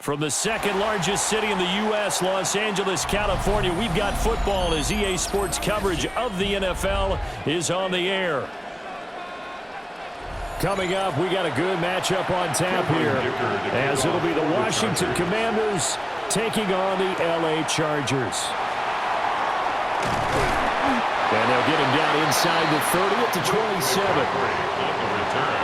From the second largest city in the U.S., Los Angeles, California, we've got football as EA Sports coverage of the NFL is on the air. Coming up, we got a good matchup on tap here, as it'll be the Washington Commanders taking on the L.A. Chargers. And they'll get him down inside the 30 at the 27. On the return,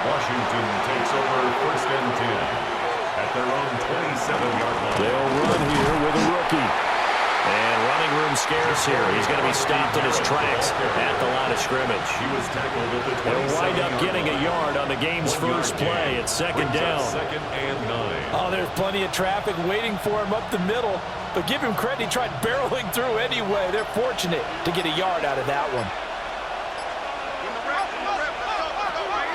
Washington takes over 1st and 10. At their own 27-yard line. They'll run here with a rookie. And running room scarce here. He's going to be stopped in his tracks at the line of scrimmage. He was tackled at the 27. They'll wind up getting a yard on the game's first play at second down. 2nd and 9. Oh, there's plenty of traffic waiting for him up the middle. But give him credit, he tried barreling through anyway. They're fortunate to get a yard out of that one.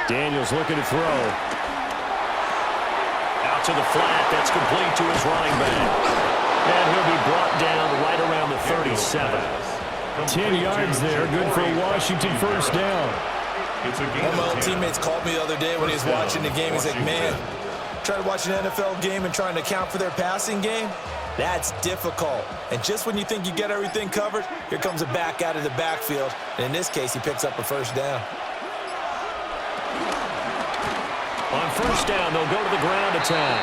Daniels looking to throw. To the flat, that's complete to his running back. And he'll be brought down right around the 37. 10 yards there, good for a Washington first down. One of my old teammates called me the other day when he was watching the game. He's like, man, trying to watch an NFL game and trying to account for their passing game, that's difficult. And just when you think you get everything covered, here comes a back out of the backfield. And in this case, he picks up a first down. On first down, they'll go to the ground attack.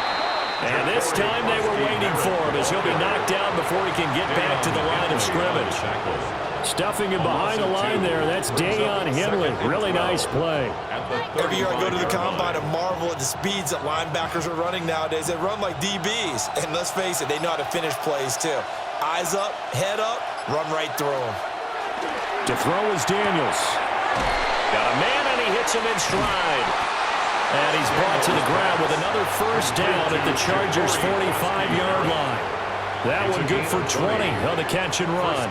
And this time they were waiting for him as he'll be knocked down before he can get back to the line of scrimmage. Stuffing him behind the line there, that's Deion Henley. Really nice play. Every year I go to the combine and marvel at the speeds that linebackers are running nowadays. They run like DBs. And let's face it, they know how to finish plays too. Eyes up, head up, run right through them. To throw is Daniels. Got a man and he hits him in stride. And he's brought to the ground with another first down at the Chargers' 45-yard line. That one good for 20 on the catch and run.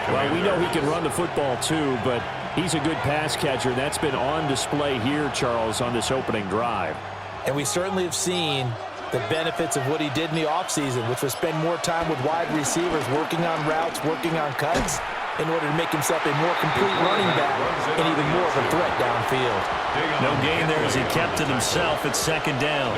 Well, we know he can run the football too, but he's a good pass catcher. That's been on display here, Charles, on this opening drive. And we certainly have seen the benefits of what he did in the offseason, which was spend more time with wide receivers, working on routes, working on cuts, in order to make himself a more complete running back and even more of a threat downfield. No gain there as he kept it himself at second down.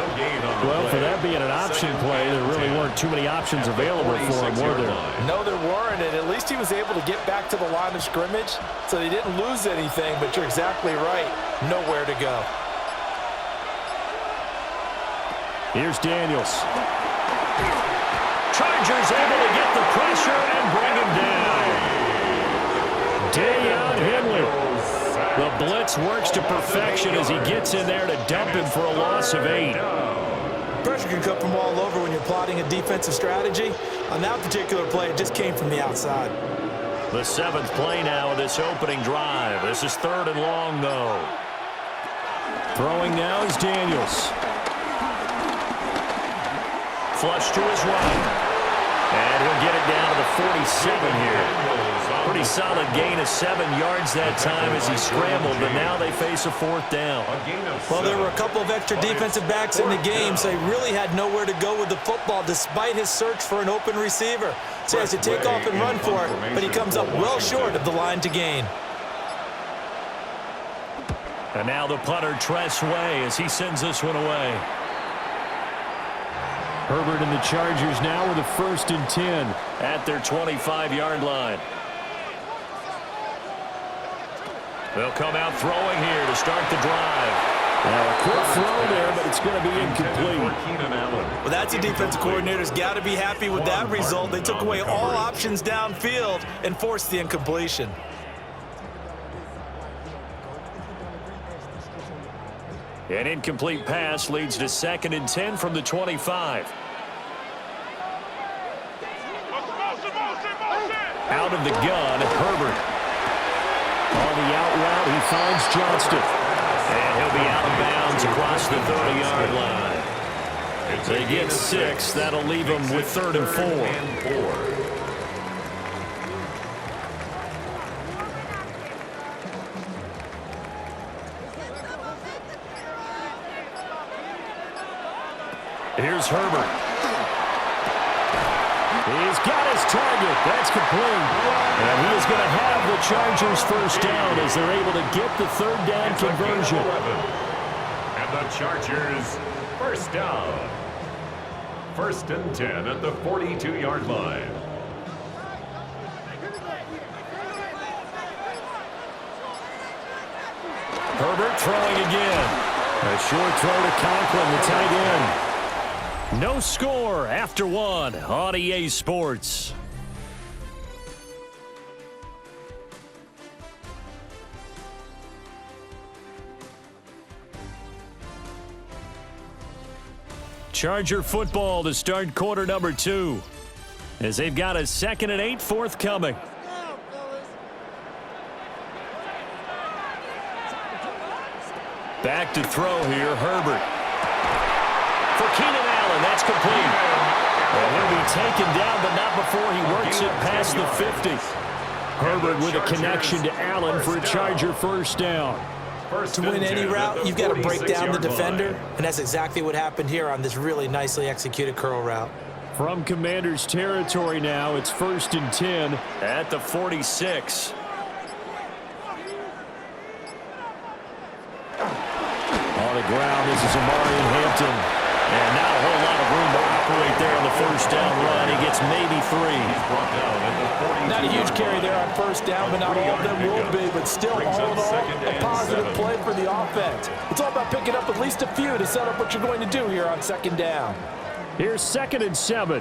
Well, for that being an option play, there really weren't too many options available for him, were there? No, there weren't, and at least he was able to get back to the line of scrimmage, so they didn't lose anything, but you're exactly right. Nowhere to go. Here's Daniels. Chargers able to get the pressure and bring him down. Deion Henley. The blitz works to perfection as he gets in there to dump him for a loss of 8. Pressure can come from all over when you're plotting a defensive strategy. On that particular play, it just came from the outside. The 7th play now of this opening drive. This is 3rd and long, though. Throwing now is Daniels. Flush to his right. And he'll get it down to the 47 here. Pretty solid gain of 7 yards that time as he scrambled, but now they face a 4th down. Well, there were a couple of extra defensive backs in the game, so he really had nowhere to go with the football despite his search for an open receiver. So he has to take off and run for it, but he comes up well short of the line to gain. And now the punter, Tress Way, as he sends this one away. Herbert and the Chargers now with a 1st and 10 at their 25-yard line. They'll come out throwing here to start the drive. Now a quick throw there, but it's going to be incomplete. Well, that's a defensive coordinator's got to be happy with that result. They took away all options downfield and forced the incompletion. An incomplete pass leads to 2nd and 10 from the 25. Out of the gun, Herbert. On the out route, he finds Johnston. And he'll be out of bounds across the 30-yard line. They get 6. That'll leave them with 3rd and 4. Here's Herbert. He's got his target. That's complete. And he is going to have the Chargers first down as they're able to get the 3rd down conversion. And the Chargers first down. First and 10 at the 42-yard line. Herbert throwing again. A short throw to Conklin, the tight end. No score after one on EA Sports. Charger football to start quarter number 2 as they've got a 2nd and 8 forthcoming. Back to throw here, Herbert. For Keenan Allen, that's complete. And he'll be taken down, but not before he works it past the 50. Herbert with a connection to Allen for a Charger first down. To win any route, you've got to break down the defender, and that's exactly what happened here on this really nicely executed curl route. From Commander's territory now, it's 1st and 10 at the 46. On the ground, this is Amarian Hampton. And not a whole lot of room to operate there on the first down run. He gets maybe 3. Not a huge carry there on first down, but not all of them will be. But still, all in all, a positive play for the offense. It's all about picking up at least a few to set up what you're going to do here on 2nd down. Here's 2nd and 7.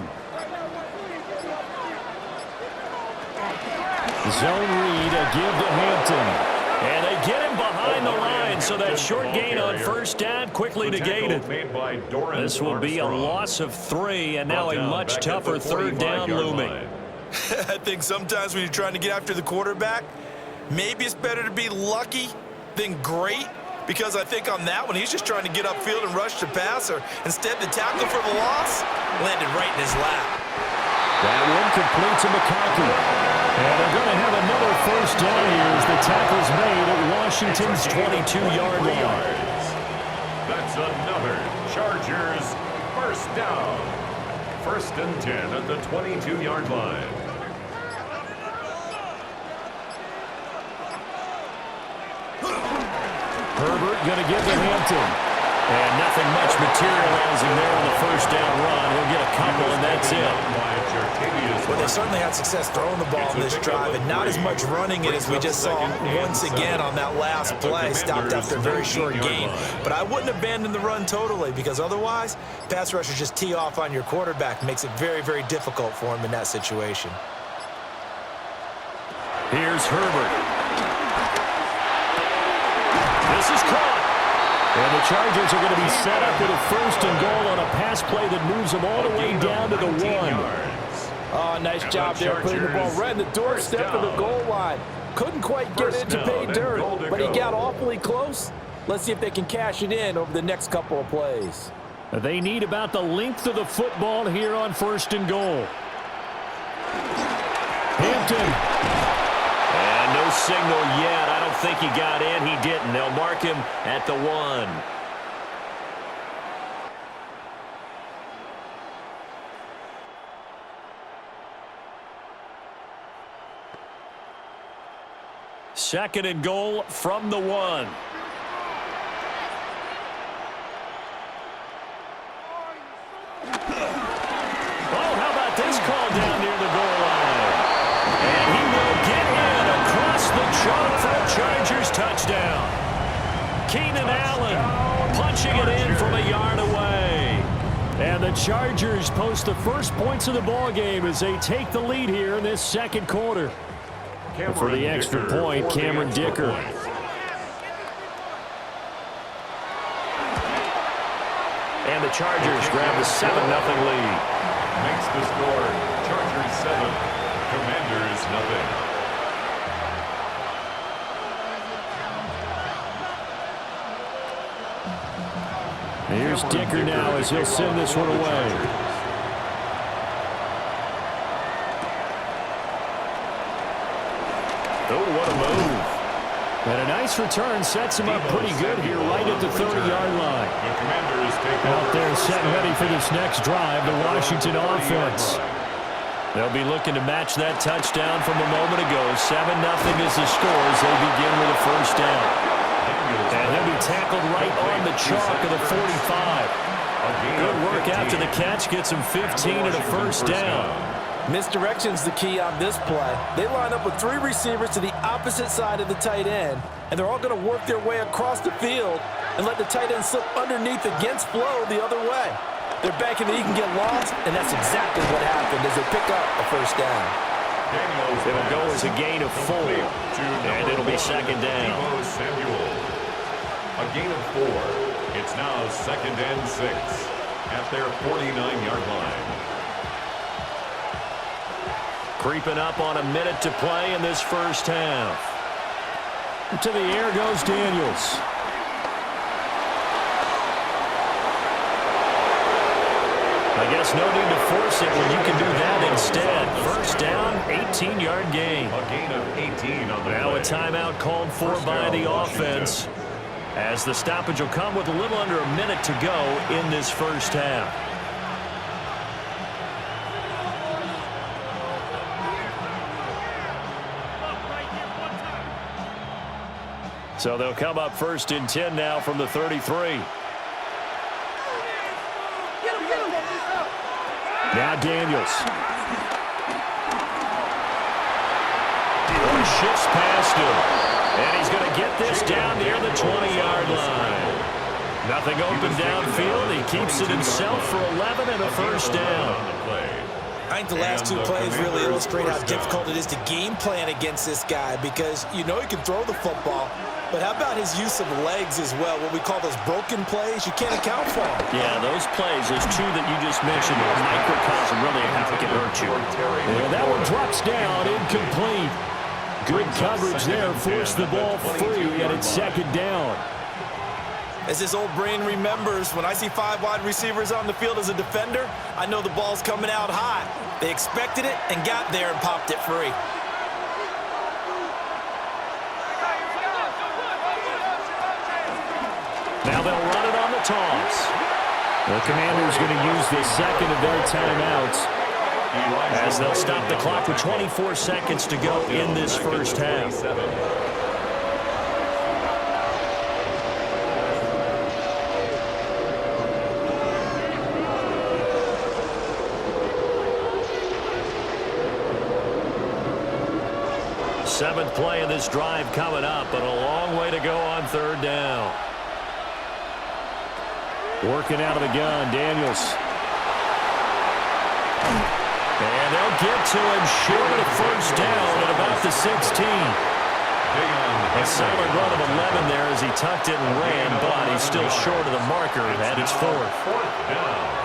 Zone read, a give to Hampton. And they get him behind the line, so that short gain on first down quickly negated. This will be a loss of 3, and now a much tougher 3rd down looming. I think sometimes when you're trying to get after the quarterback, maybe it's better to be lucky than great, because I think on that one, he's just trying to get upfield and rush the passer. Instead, the tackle for the loss landed right in his lap. That one complete to McConkey. And they're going to have another first down here as the tackle's made at Washington's 22-yard line. That's another Chargers first down. 1st and 10 at the 22-yard line. Herbert going to give to Hampton. And nothing much materializing there on the first down run. He'll get a couple, and that's it. Well, they certainly had success throwing the ball in this drive, and not as much running it as we just saw once again on that last play. Stopped after a very short gain. But I wouldn't abandon the run totally, because otherwise, pass rushers just tee off on your quarterback. Makes it very, very difficult for him in that situation. Here's Herbert. This is caught. And the Chargers are going to be set up with a 1st and goal on a pass play that moves them all the way down to the 1. Oh, nice job there, putting the ball right in the doorstep of the goal line. Couldn't quite get it to pay dirt, but he got awfully close. Let's see if they can cash it in over the next couple of plays. They need about the length of the football here on 1st and goal. Hampton. And no signal yet. I don't think he got in. He didn't. They'll mark him at the 1. Second and goal from the 1. Oh, how about this call down near the goal line? And he will get in across the chalk for a Chargers touchdown. Keenan Allen punching it in from a yard away. And the Chargers post the first points of the ball game as they take the lead here in this 2nd quarter. For the extra point, Cameron Dicker. And the Chargers grab the 7-0 lead. Makes the score Chargers 7, Commanders 0. Here's Dicker now as he'll send this one away. Oh, what a move. And a nice return sets him up pretty good here right at the 30-yard line. Out there set ready for this next drive, the Washington offense. They'll be looking to match that touchdown from a moment ago. 7-0 is the score as they begin with a first down. And he'll be tackled right on the chalk of the 45. Good work after the catch. Gets him 15 and a first down. Misdirection's the key on this play. They line up with 3 receivers to the opposite side of the tight end, and they're all going to work their way across the field and let the tight end slip underneath against flow the other way. They're banking that he can get lost, and that's exactly what happened as they pick up a first down. It'll go as a gain of 4, and it'll be second down. A gain of 4. It's now second and 6 at their 49-yard line. Creeping up on a minute to play in this first half. To the air goes Daniels. I guess no need to force it when you can do that instead. First down, 18-yard gain. A gain of 18 on the Now play. a timeout called for by the offense, as the stoppage will come with a little under a minute to go in this first half. So they'll come up first and 10 now from the 33. Now Daniels. He shifts past him. And he's going to get this down near the 20-yard line. Nothing open downfield. He keeps it himself for 11 and a first down. I think the last 2 plays really illustrate how difficult it is to game plan against this guy, because you know he can throw the football, but how about his use of legs as well, what we call those broken plays? You can't account for them. Yeah, those plays, those 2 that you just mentioned, are microcosm really how it can hurt you. And that one drops down, incomplete. Good coverage there, forced the ball free, and it's second down. As this old brain remembers, when I see 5 wide receivers on the field as a defender, I know the ball's coming out hot. They expected it and got there and popped it free. Now they'll run it on the toss. The Commanders going to use the second of their timeouts, as they'll stop the clock with 24 seconds to go in this first half. Seventh play of this drive coming up, but a long way to go on third down. Working out of the gun, Daniels. And they'll get to him short of first down at about the 16. A solid run of 11 there as he tucked it and ran, but he's still short of the marker at its 4th down.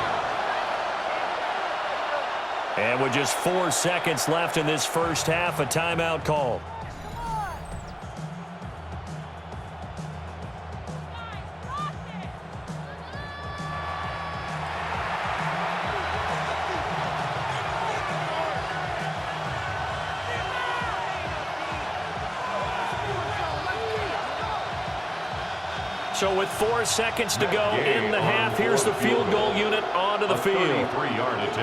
And with just 4 seconds left in this first half, a timeout call. So with 4 seconds to go in the half, here's the field goal unit onto the field.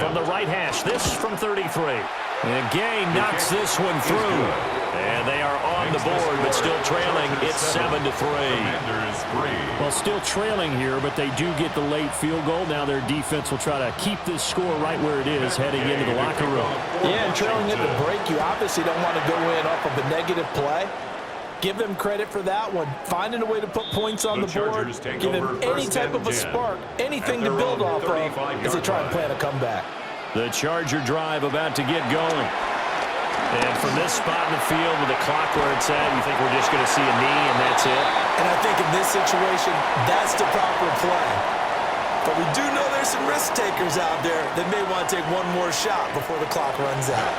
From the right hash, this from 33. And Gay knocks this one through. And they are on the board, but still trailing. It's 7-3. Well, still trailing here, but they do get the late field goal. Now their defense will try to keep this score right where it is heading into the locker room. Yeah, and trailing at the break, you obviously don't want to go in off of a negative play. Give them credit for that one. Finding a way to put points on the board, give them any type of a spark, anything to build off of as they try and plan a comeback. The Charger drive about to get going. And from this spot in the field with the clock where it's at, you think we're just going to see a knee and that's it? And I think in this situation, that's the proper play. But we do know there's some risk takers out there that may want to take one more shot before the clock runs out.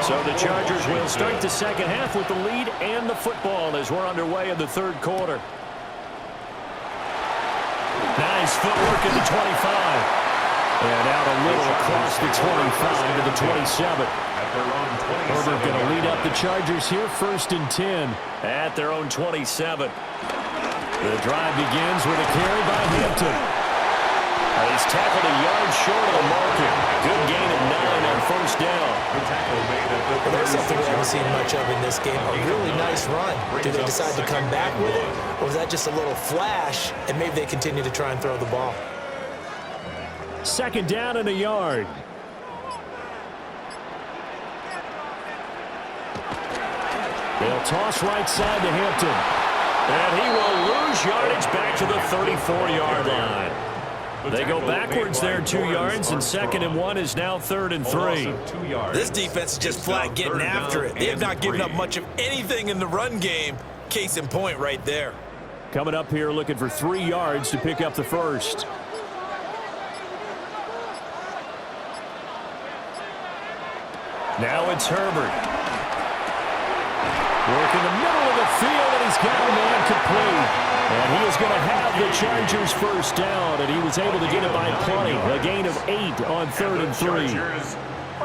So the Chargers will start the second half with the lead and the football as we're underway in the third quarter. Nice footwork at the 25. And out a little across the 25 to the 27. Herbert going to lead up the Chargers here, 1st and 10 at their own 27. The drive begins with a carry by Hampton. He's tackled a yard short of the marker. Good gain of 9 on first down. Well, there's something we haven't seen much of in this game. A really nice run. Do they decide to come back with it? Or was that just a little flash, and maybe they continue to try and throw the ball? Second down and a yard. They'll toss right side to Hampton. And he will lose yardage back to the 34-yard line. They go backwards there 2 yards, and 2nd and 1 is now 3rd and 3. This defense is just flat getting after it. They have not given up much of anything in the run game. Case in point right there. Coming up here looking for 3 yards to pick up the first. Now it's Herbert. Work in the middle of the field, and he's got a man complete. And he is going to have the Chargers first down, and he was able to get it by plenty. A gain of 8 on 3rd and 3.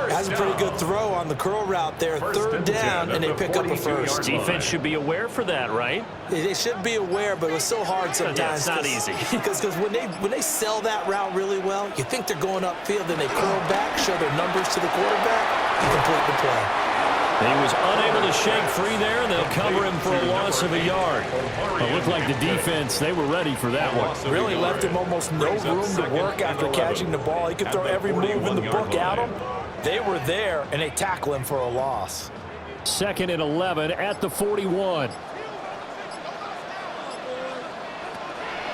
That's a pretty good throw on the curl route there. 3rd down, and they pick up a first. Defense should be aware for that, right? They should be aware, but it's so hard sometimes. Yeah, it's not easy. Because when they sell that route really well, you think they're going upfield, then they curl back, show their numbers to the quarterback, and complete the play. He was unable to shake free there, and they'll cover him for a loss of a yard. It looked like the defense, they were ready for that one. Really left him almost no room to work after catching the ball. He could throw every move in the book at him. They were there, and they tackle him for a loss. 2nd and 11 at the 41.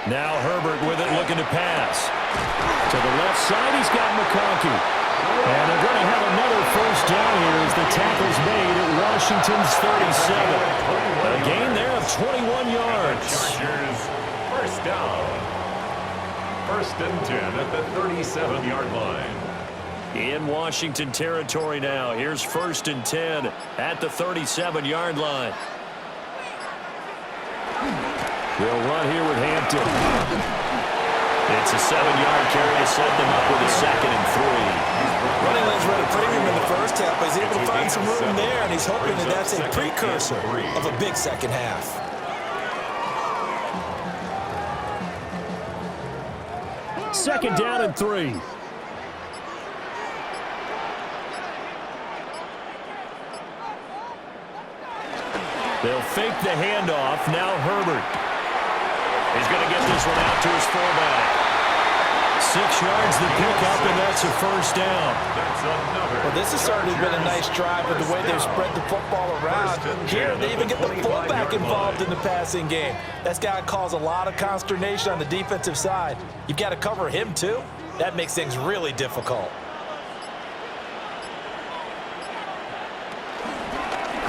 Now Herbert with it, looking to pass. To the left side, he's got McConkey. And they're going to have another first down here as the tackle's made at Washington's 37. A gain there of 21 yards. Chargers, first down. 1st and 10 at the 37-yard line. In Washington territory now. Here's 1st and 10 at the 37-yard line. They'll run here with Hampton. It's a 7-yard carry to set them up with a 2nd and 3. Running lanes read a premium in the first half, but he's able to find some room there, and he's hoping that that's a precursor of a big second half. Second down and 3. They'll fake the handoff. Now Herbert. He's going to get this one out to his fullback. 6 yards the pickup, and that's a first down. Well, this has certainly been a nice drive with the way they've spread the football around. Here, they even get the fullback involved in the passing game. That's got to cause a lot of consternation on the defensive side. You've got to cover him, too. That makes things really difficult.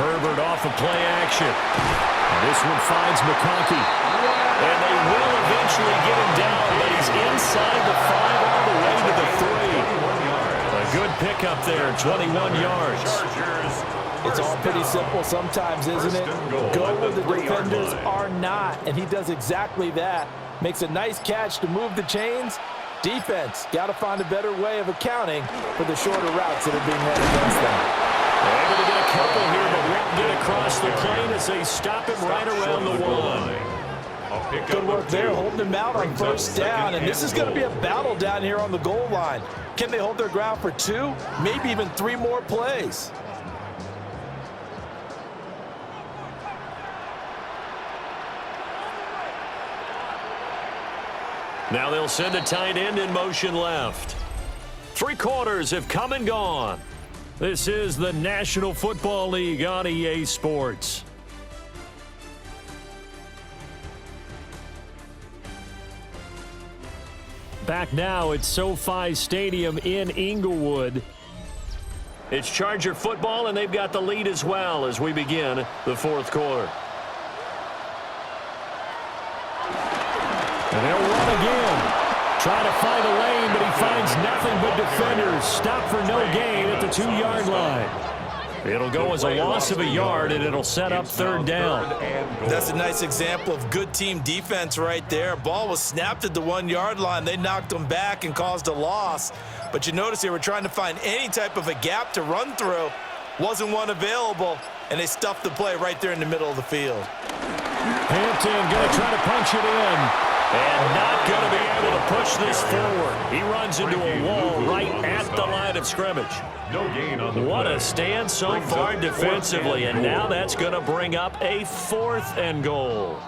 Herbert off of play action. This one finds McConkey. And they will eventually get him down, but he's inside the 5 all the way to the 3. A good pickup there, 21 yards. It's all pretty simple sometimes, isn't it? Go where the defenders are not, and he does exactly that. Makes a nice catch to move the chains. Defense, got to find a better way of accounting for the shorter routes that are being run against them. Able to get a couple here, but won't get across the plane as they stop him right around the 1. Good work there, holding him out on 1st down, and this is going to be a battle down here on the goal line. Can they hold their ground for 2, maybe even 3 more plays? Now they'll send a tight end in motion left. 3 quarters have come and gone. This is the National Football League on EA Sports. Back now at SoFi Stadium in Inglewood. It's Charger football, and they've got the lead as well as we begin the 4th quarter. And they'll run again. Trying to find a lane, but he finds nothing but defenders. Stop for no gain at the 2-yard line. It'll go as a loss of a yard, and it'll set up 3rd down. That's a nice example of good team defense right there. Ball was snapped at the 1-yard line. They knocked them back and caused a loss. But you notice they were trying to find any type of a gap to run through. Wasn't one available, and they stuffed the play right there in the middle of the field. Hampton going to try to punch it in. And not going to be able to push this forward. He runs into a wall right at the line of scrimmage. No gain on the play. What a stand so far defensively, and now that's going to bring up a 4th and goal.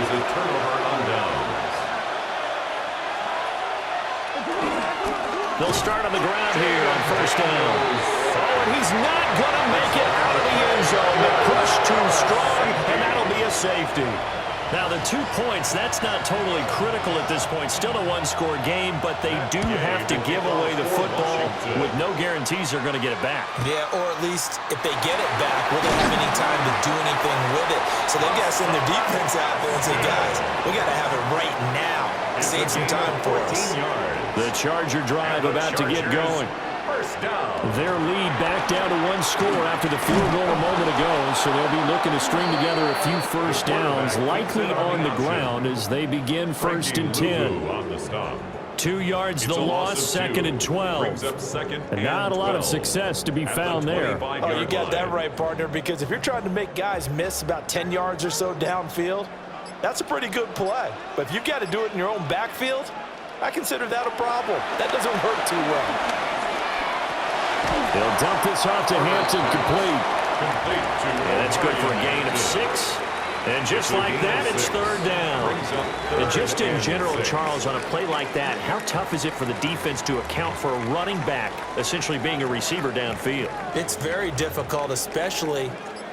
is a turnover on downs. They'll start on the ground here on first down. Oh, and he's not going to make it out of the end zone. The push too strong, and that'll be a safety. Now, the 2 points, that's not totally critical at this point. Still a one-score game, but they do have to give away the football with no guarantees they're going to get it back. Yeah, or at least if they get it back, will they have any time to do anything with it? So they've got to send their defense out there and say, guys, we got to have it right now. Save some time for us. The Charger drive about to get going. First down. Their lead back down to 1 score after the field goal a moment ago, so they'll be looking to string together a few first downs, likely on the ground as they begin first and 10. On the stop. 2 yards the loss, second and 12. And not a lot of success to be found there. Oh, you got that right, partner, because if you're trying to make guys miss about 10 yards or so downfield, that's a pretty good play. But if you've got to do it in your own backfield, I consider that a problem. That doesn't work too well. They'll dump this off to Hampton, complete. And that's good for a gain of 6. And just like that, it's third down. And just in general, Charles, on a play like that, how tough is it for the defense to account for a running back essentially being a receiver downfield? It's very difficult, especially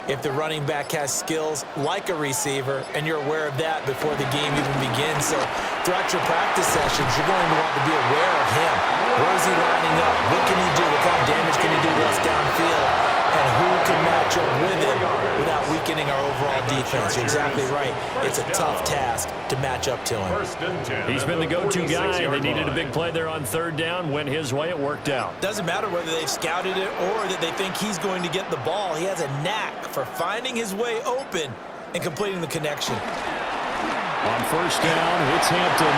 if the running back has skills like a receiver, and you're aware of that before the game even begins. So throughout your practice sessions, you're going to want to be aware of him. Where is he lining up? What can he do? What kind of damage can he do to us downfield? And who can match up with him without weakening our overall defense? You're exactly right. It's a tough task to match up to him. He's been the go-to guy. They needed a big play there on third down. Went his way. It worked out. Doesn't matter whether they've scouted it or that they think he's going to get the ball. He has a knack for finding his way open and completing the connection. On first down, it's Hampton.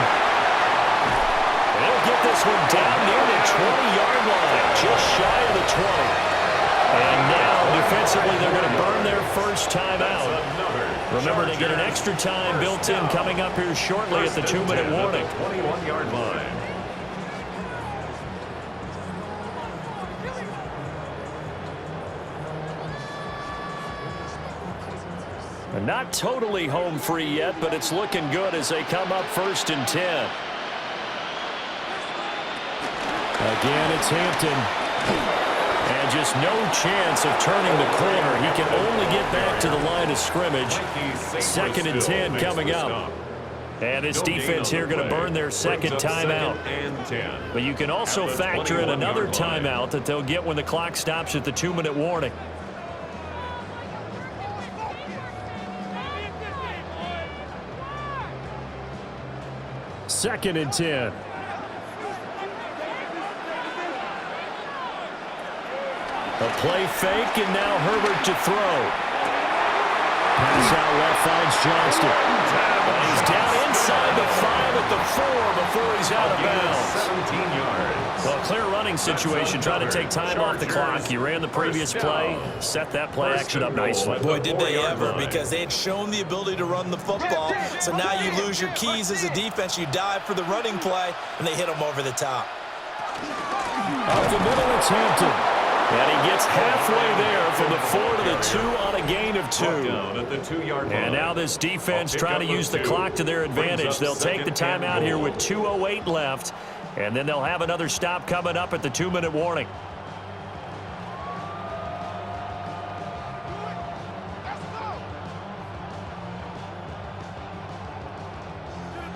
They'll get this one down near the 20-yard line, just shy of the 20. And now, defensively, they're going to burn their first time out. Remember, they get an extra time built in coming up here shortly at the 2-minute warning. 21-yard line. And not totally home free yet, but it's looking good as they come up first and 10. Again, it's Hampton. And just no chance of turning the corner. He can only get back to the line of scrimmage. Second and 10 coming up. And this defense here going to burn their second timeout. But you can also factor in another timeout that they'll get when the clock stops at the 2-minute warning. Second and 10. A play fake, and now Herbert to throw. Pass out left finds Johnston. And he's down inside the 5 at the 4 before he's out of bounds. 17 yards. Well, clear running situation, trying to take time off the clock. He ran the previous play, set that play action up nicely. Boy, did they ever, because they had shown the ability to run the football. So now you lose your keys as a defense. You dive for the running play, and they hit them over the top. Up the middle, it's Hampton. And he gets halfway there from the 4 to the 2 on a gain of 2. And now this defense trying to use the clock to their advantage. They'll take the timeout here with 2:08 left, and then they'll have another stop coming up at the 2-minute warning.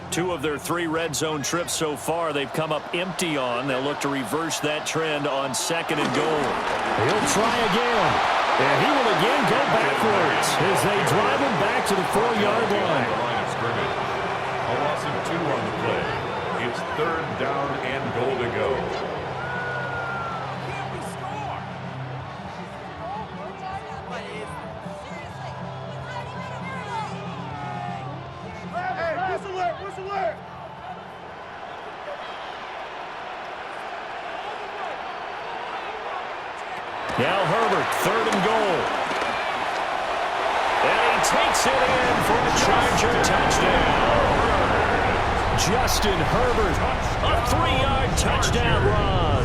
Two of their 3 red zone trips so far, they've come up empty on. They'll look to reverse that trend on second and goal. He'll try again. And he will again go backwards as they drive him back to the 4-yard line. A loss of 2 on the play. It's third down and goal to go. Now Herbert, third and goal. And he takes it in for a Charger touchdown. Justin Herbert, a 3-yard touchdown run.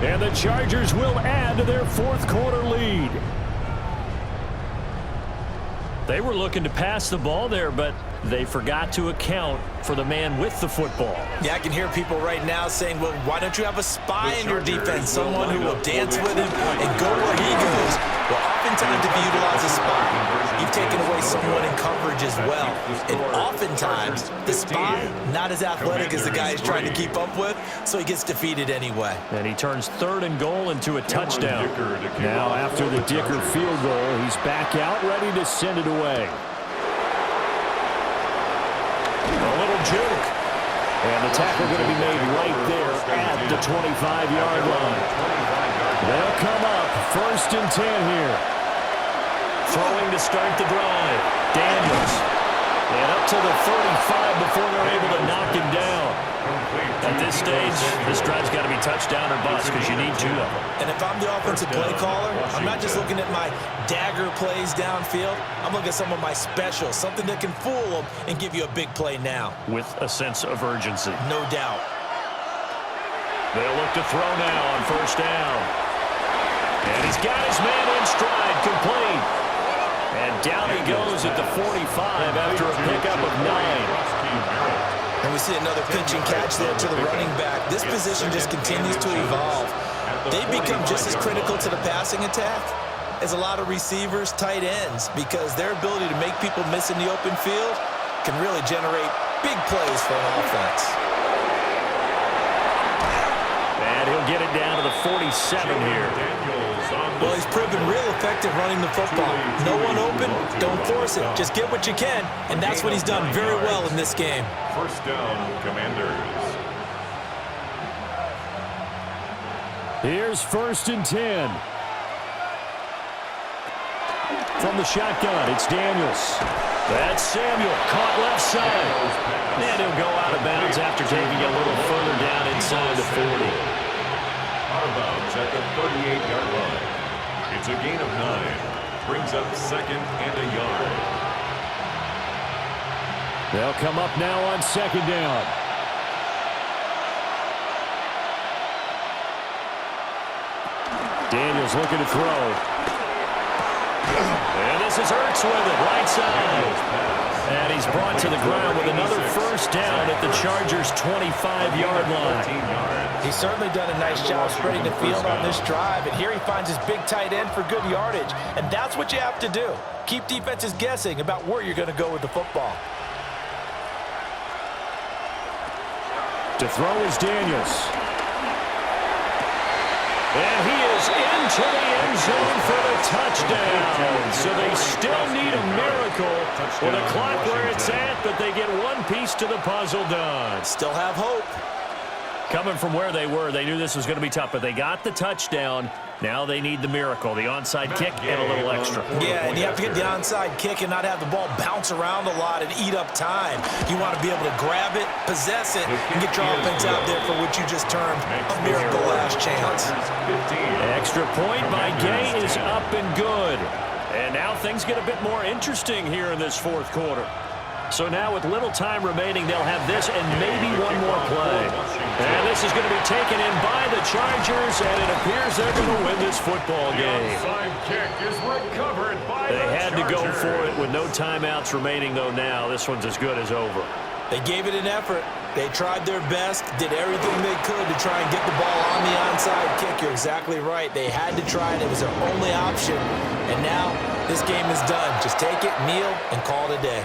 And the Chargers will add to their fourth quarter lead. They were looking to pass the ball there, but they forgot to account for the man with the football. Yeah, I can hear people right now saying, well, why don't you have a spy in your defense, someone who will dance with him and go where he goes? Well, oftentimes if you utilize a spy, you've taken away someone in coverage as well. And oftentimes, the spy, not as athletic as the guy he's trying to keep up with, so he gets defeated anyway. And he turns 3rd and goal into a touchdown. Now, after the Dicker field goal, he's back out, ready to send it away. A little juke. And the tackle going to be made right there at the 25-yard line. They'll come up 1st and 10 here. Throwing to start the drive. Daniels. And up to the 35 before they're able to knock him down. At this stage, this drive's got to be touchdown or bust because you need 2 of them. And if I'm the offensive play caller, I'm not just looking at my dagger plays downfield. I'm looking at some of my specials, something that can fool them and give you a big play now. With a sense of urgency. No doubt. They'll look to throw now on 1st down. And he's got his man in stride, complete. And down he goes at the 45 after a pickup of 9. And we see another pitch and catch there to the running back. This position just continues to evolve. They've become just as critical to the passing attack as a lot of receivers, tight ends, because their ability to make people miss in the open field can really generate big plays for an offense. And he'll get it down to the 47 here. Well, he's proven real effective running the football. No one open, don't force it. Just get what you can, and that's what he's done very well in this game. 1st down, Commanders. Here's 1st and 10. From the shotgun, it's Daniels. That's Samuel, caught left side. And he'll go out of bounds after taking a little further down inside the 40. Out of bounds at the 38-yard line. It's a gain of 9. Brings up 2nd and a yard. They'll come up now on 2nd down. Daniels looking to throw. And this is Ertz with it, right side. And he's brought to the ground with another 1st down at the Chargers' 25-yard line. He's certainly done a nice job spreading the field on this drive, and here he finds his big tight end for good yardage. And that's what you have to do. Keep defenses guessing about where you're going to go with the football. To throw is Daniels. And he is into the end zone for the touchdown. So they still need a miracle with a clock where it's at, but they get one piece to the puzzle done. Still have hope. Coming from where they were, they knew this was going to be tough, but they got the touchdown. Now they need the miracle, the onside kick and a little extra. Yeah, and you have to get the onside kick and not have the ball bounce around a lot and eat up time. You want to be able to grab it, possess it, and get your offense out there for what you just termed a miracle last chance. Extra point by Gay is up and good. And now things get a bit more interesting here in this 4th quarter. So now with little time remaining, they'll have this and maybe one more play. And this is going to be taken in by the Chargers, and it appears they're going to win this football game. They had to go for it with no timeouts remaining, though now. This one's as good as over. They gave it an effort. They tried their best, did everything they could to try and get the ball on the onside kick. You're exactly right. They had to try it. It was their only option. And now this game is done. Just take it, kneel, and call it a day.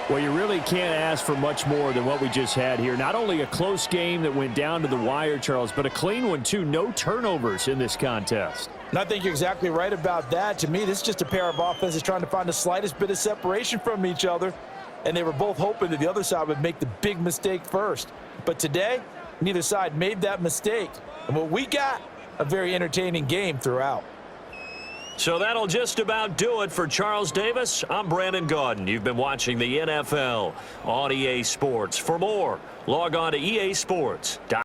Well, you really can't ask for much more than what we just had here. Not only a close game that went down to the wire, Charles, but a clean one, too. No turnovers in this contest. And I think you're exactly right about that. To me, this is just a pair of offenses trying to find the slightest bit of separation from each other. And they were both hoping that the other side would make the big mistake first. But today, neither side made that mistake. And what we got, a very entertaining game throughout. So that'll just about do it for Charles Davis. I'm Brandon Gaudin. You've been watching the NFL on EA Sports. For more, log on to easports.com.